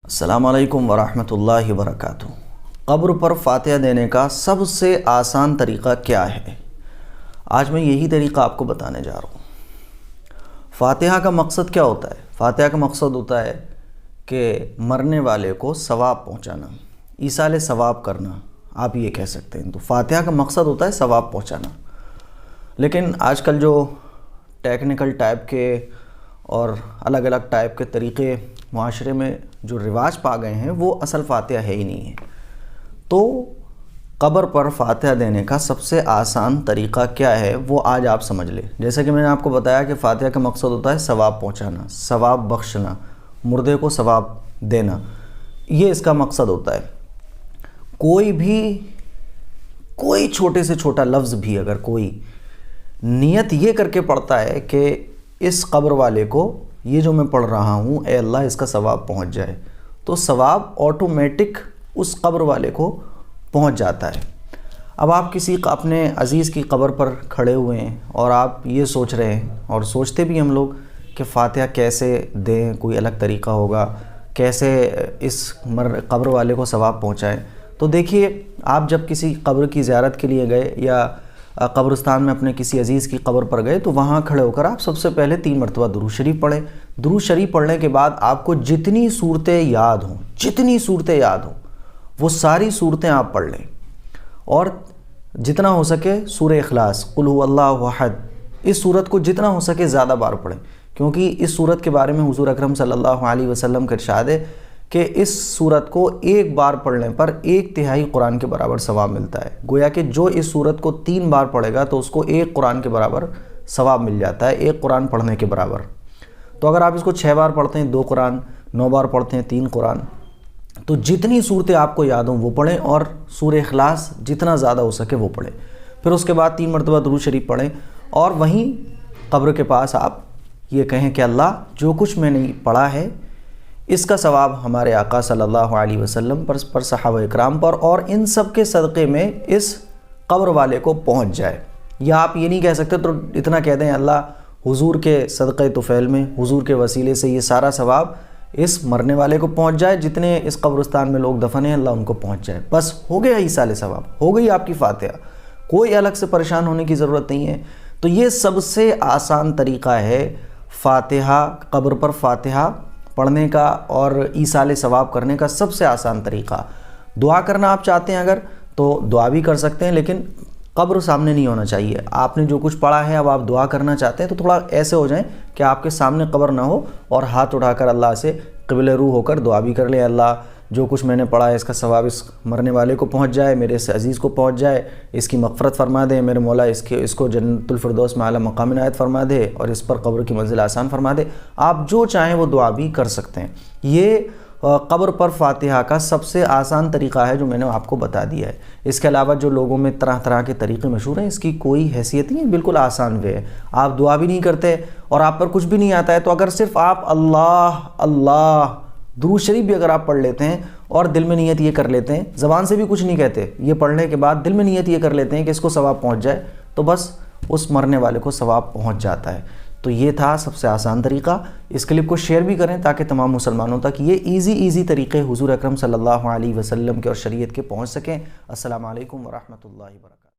السلام علیکم ورحمۃ اللہ وبرکاتہ۔ قبر پر فاتحہ دینے کا سب سے آسان طریقہ کیا ہے؟ آج میں یہی طریقہ آپ کو بتانے جا رہا ہوں۔ فاتحہ کا مقصد کیا ہوتا ہے؟ فاتحہ کا مقصد ہوتا ہے کہ مرنے والے کو ثواب پہنچانا، ایصال ثواب کرنا، آپ یہ کہہ سکتے ہیں۔ تو فاتحہ کا مقصد ہوتا ہے ثواب پہنچانا، لیکن آج کل جو ٹیکنیکل ٹائپ کے اور الگ الگ ٹائپ کے طریقے معاشرے میں جو رواج پا گئے ہیں وہ اصل فاتحہ ہے ہی نہیں ہے۔ تو قبر پر فاتحہ دینے کا سب سے آسان طریقہ کیا ہے وہ آج آپ سمجھ لیں۔ جیسے کہ میں نے آپ کو بتایا کہ فاتحہ کا مقصد ہوتا ہے ثواب پہنچانا، ثواب بخشنا، مردے کو ثواب دینا، یہ اس کا مقصد ہوتا ہے۔ کوئی چھوٹے سے چھوٹا لفظ بھی اگر کوئی نیت یہ کر کے پڑھتا ہے کہ اس قبر والے کو یہ جو میں پڑھ رہا ہوں اے اللہ اس کا ثواب پہنچ جائے، تو ثواب آٹومیٹک اس قبر والے کو پہنچ جاتا ہے۔ اب آپ کسی اپنے عزیز کی قبر پر کھڑے ہوئے ہیں اور آپ یہ سوچ رہے ہیں، اور سوچتے بھی ہم لوگ، کہ فاتحہ کیسے دیں، کوئی الگ طریقہ ہوگا، کیسے اس قبر والے کو ثواب پہنچائیں۔ تو دیکھیے، آپ جب کسی قبر کی زیارت کے لیے گئے یا قبرستان میں اپنے کسی عزیز کی قبر پر گئے، تو وہاں کھڑے ہو کر آپ سب سے پہلے 3 مرتبہ درود شریف پڑھیں۔ درود شریف پڑھنے کے بعد آپ کو جتنی صورتیں یاد ہوں وہ ساری صورتیں آپ پڑھ لیں، اور جتنا ہو سکے سورہ اخلاص، قل هو اللہ احد، اس صورت کو جتنا ہو سکے زیادہ بار پڑھیں، کیونکہ اس صورت کے بارے میں حضور اکرم صلی اللہ علیہ وسلم کا ارشاد ہے کہ اس صورت کو ایک بار پڑھنے پر 1/3 قرآن کے برابر ثواب ملتا ہے۔ گویا کہ جو اس صورت کو 3 بار پڑھے گا تو اس کو 1 قرآن کے برابر ثواب مل جاتا ہے، 1 قرآن پڑھنے کے برابر۔ تو اگر آپ اس کو 6 بار پڑھتے ہیں 2 قرآن، 9 بار پڑھتے ہیں 3 قرآن، تو جتنی صورتیں آپ کو یاد ہوں وہ پڑھیں، اور سورہ اخلاص جتنا زیادہ ہو سکے وہ پڑھیں۔ پھر اس کے بعد 3 مرتبہ درود شریف پڑھیں، اور وہیں قبر کے پاس آپ یہ کہیں کہ اللہ جو کچھ میں نے پڑھا ہے اس کا ثواب ہمارے آقا صلی اللہ علیہ وسلم پر، صحابہ اکرام پر، اور ان سب کے صدقے میں اس قبر والے کو پہنچ جائے۔ یا آپ یہ نہیں کہہ سکتے تو اتنا کہہ دیں اللہ حضور کے صدقے طفیل میں، حضور کے وسیلے سے یہ سارا ثواب اس مرنے والے کو پہنچ جائے، جتنے اس قبرستان میں لوگ دفن ہیں اللہ ان کو پہنچ جائے، بس ہو گیا ایصال ثواب، ہو گئی آپ کی فاتحہ، کوئی الگ سے پریشان ہونے کی ضرورت نہیں ہے۔ تو یہ سب سے آسان طریقہ ہے فاتحہ، قبر پر فاتحہ پڑھنے کا اور ایصال ثواب کرنے کا سب سے آسان طریقہ۔ دعا کرنا آپ چاہتے ہیں اگر تو دعا بھی کر سکتے ہیں، لیکن قبر سامنے نہیں ہونا چاہیے۔ آپ نے جو کچھ پڑھا ہے اب آپ دعا کرنا چاہتے ہیں تو تھوڑا ایسے ہو جائیں کہ آپ کے سامنے قبر نہ ہو، اور ہاتھ اٹھا کر اللہ سے قبلِ روح ہو کر دعا بھی کر لیں، اللہ جو کچھ میں نے پڑھا ہے اس کا ثواب اس مرنے والے کو پہنچ جائے، میرے اس عزیز کو پہنچ جائے، اس کی مغفرت فرما دے میرے مولا، اس کو جنت الفردوس میں اعلیٰ مقام عنایت فرما دے، اور اس پر قبر کی منزل آسان فرما دے۔ آپ جو چاہیں وہ دعا بھی کر سکتے ہیں۔ یہ قبر پر فاتحہ کا سب سے آسان طریقہ ہے جو میں نے آپ کو بتا دیا ہے۔ اس کے علاوہ جو لوگوں میں طرح طرح کے طریقے مشہور ہیں، اس کی کوئی حیثیت نہیں ہے، بالکل آسان وے ہے۔ آپ دعا بھی نہیں کرتے اور آپ پر کچھ بھی نہیں آتا ہے، تو اگر صرف آپ اللہ درود شریف بھی اگر آپ پڑھ لیتے ہیں اور دل میں نیت یہ کر لیتے ہیں، زبان سے بھی کچھ نہیں کہتے، یہ پڑھنے کے بعد دل میں نیت یہ کر لیتے ہیں کہ اس کو ثواب پہنچ جائے، تو بس اس مرنے والے کو ثواب پہنچ جاتا ہے۔ تو یہ تھا سب سے آسان طریقہ۔ اس کلپ کو شیئر بھی کریں تاکہ تمام مسلمانوں تک یہ ایزی طریقے حضور اکرم صلی اللہ علیہ وسلم کے اور شریعت کے پہنچ سکیں۔ السلام علیکم ورحمۃ اللہ وبرکاتہ۔